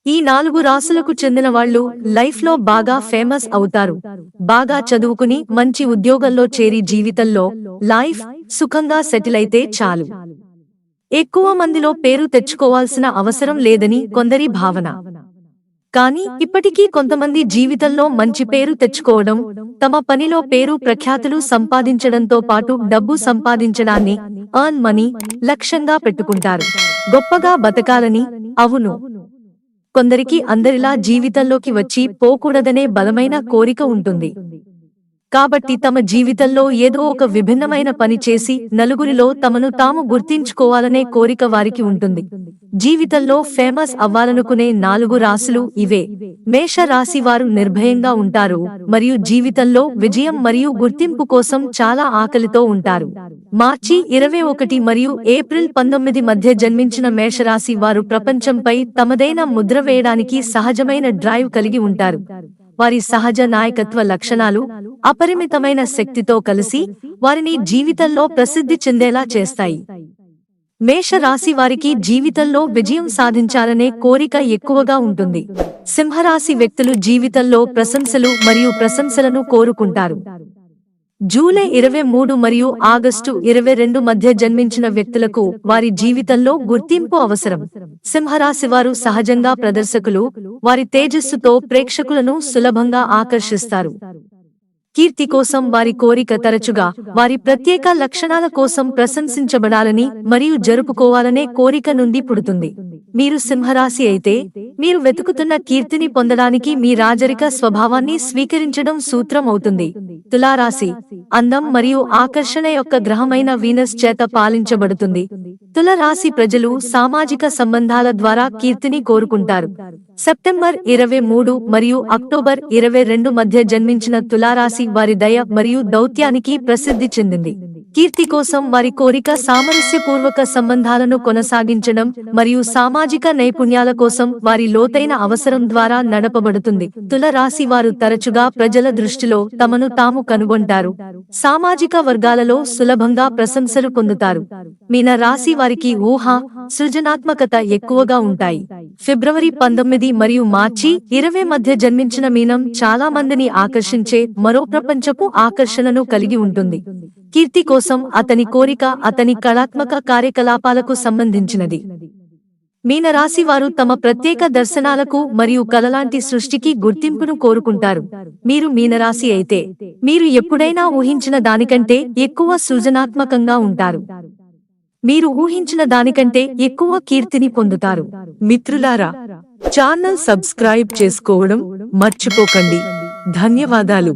ఈ 4 రాశులకు చెందిన వాళ్ళు లైఫ్లో బాగా ఫేమస్ అవుతారు. బాగా చదువుకుని మంచి ఉద్యోగంలో చేరి జీవితంలో లైఫ్ సుఖంగా సెటిల్ అయితే చాలు. ఎక్కువ మందిలో పేరు తెచ్చుకోవాల్సిన అవసరం లేదని కొందరి భావన. కానీ ఇప్పటికీ కొంతమంది జీవితంలో మంచి పేరు తెచ్చుకోవడం, తమ పనిలో పేరు ప్రఖ్యాతులు సంపాదించడంతో పాటు డబ్బు సంపాదించడాన్ని ఎర్న్ మనీ లక్ష్యంగా పెట్టుకుంటారు. గొప్పగా బతకాలని. అవును, కొందరికి అందరిలా జీవితంలోకి వచ్చి పోకూడదనే బలమైన కోరిక ఉంటుంది. కాబట్టి తమ జీవితంలో ఏదో ఒక విభిన్నమైన పని చేసి నలుగురిలో తమను తాము గుర్తించుకోవాలనే కోరిక వారికి ఉంటుంది. జీవితంలో ఫేమస్ అవ్వాలనుకునే 4 రాశులు ఇవే. మేష రాశి వారు నిర్భయంగా ఉంటారు మరియు జీవితంలో విజయం మరియు గుర్తింపు కోసం చాలా ఆకలితో ఉంటారు. మార్చి 21 మరియు ఏప్రిల్ 19 మధ్య జన్మించిన మేషరాశి వారు ప్రపంచంపై తమదైన ముద్ర వేయడానికి సహజమైన డ్రైవ్ కలిగి ఉంటారు. వారి సహజ నాయకత్వ లక్షణాలు అపరిమితమైన శక్తితో కలిసి వారిని జీవితంలో ప్రసిద్ధి చెందేలా చేస్తాయి. మేష రాశి వారికి జీవితంలో విజయం సాధించాలనే కోరిక ఎక్కువగా ఉంటుంది. సింహరాశి వ్యక్తులు జీవితంలో ప్రశంసలు మరియు ప్రశంసలను కోరుకుంటారు. జూలై 23 మరియు ఆగస్టు 22 మధ్య జన్మించిన వ్యక్తులకు వారి జీవితంలో గుర్తింపు అవసరం. సింహరాశివారు సహజంగా ప్రదర్శకులు. వారి తేజస్సుతో ప్రేక్షకులను సులభంగా ఆకర్షిస్తారు. కీర్తి కోసం వారి కోరిక తరచుగా వారి ప్రత్యేక లక్షణాల కోసం ప్రశంసించబడాలని మరియు జరుపుకోవాలనే కోరిక నుండి పుడుతుంది. మీరు సింహరాశి అయితే మీరు వెతుకుతున్న కీర్తిని పొందడానికి మీ రాజరిక స్వభావాన్ని స్వీకరించడం సూత్రం అవుతుంది. తులారాశి అందం మరియు ఆకర్షణ యొక్క గ్రహమైన వీనస్ చేత పాలించబడుతుంది. తుల రాశి ప్రజలు సామాజిక సంబంధాల ద్వారా కీర్తిని కోరుకుంటారు. సెప్టెంబర్ 23 మరియు అక్టోబర్ 22 మధ్య జన్మించిన తులారాశి వారి దయ మరియు దౌత్యానికి ప్రసిద్ధి చెందింది. కీర్తి కోసం వారి కోరిక సామరస్యపూర్వక సంబంధాలను కొనసాగించడం మరియు సామాజిక నైపుణ్యాల కోసం వారి లోతైన అవసరం ద్వారా నడపబడుతుంది. తుల రాశి వారు తరచుగా ప్రజల దృష్టిలో తమను తాము కనుగొంటారు. సామాజిక వర్గాలలో సులభంగా ప్రశంసలు పొందుతారు. మీన రాశి వారికి ఊహ, సృజనాత్మకత ఎక్కువగా ఉంటాయి. ఫిబ్రవరి 19 మరియు మార్చి 20 మధ్య జన్మించిన మీనం చాలా మందిని ఆకర్షించే మరో ప్రపంచపు ఆకర్షణను కలిగి ఉంటుంది. కీర్తి కోసం అతని కోరిక అతని కళాత్మక కార్యకలాపాలకు సంబంధించినది. మీనరాశి వారు తమ ప్రత్యేక దర్శనాలకు మరియు కలలాంటి సృష్టికి గుర్తింపును కోరుకుంటారు. మీరు మీనరాశి అయితే మీరు ఎప్పుడైనా ఊహించిన దానికంటే ఎక్కువ సృజనాత్మకంగా ఉంటారు. మీరు ఊహించిన దానికంటే ఎక్కువ కీర్తిని పొందుతారు. మిత్రులారా, ఛానల్ సబ్స్క్రైబ్ చేసుకోవడం మర్చిపోకండి. ధన్యవాదాలు.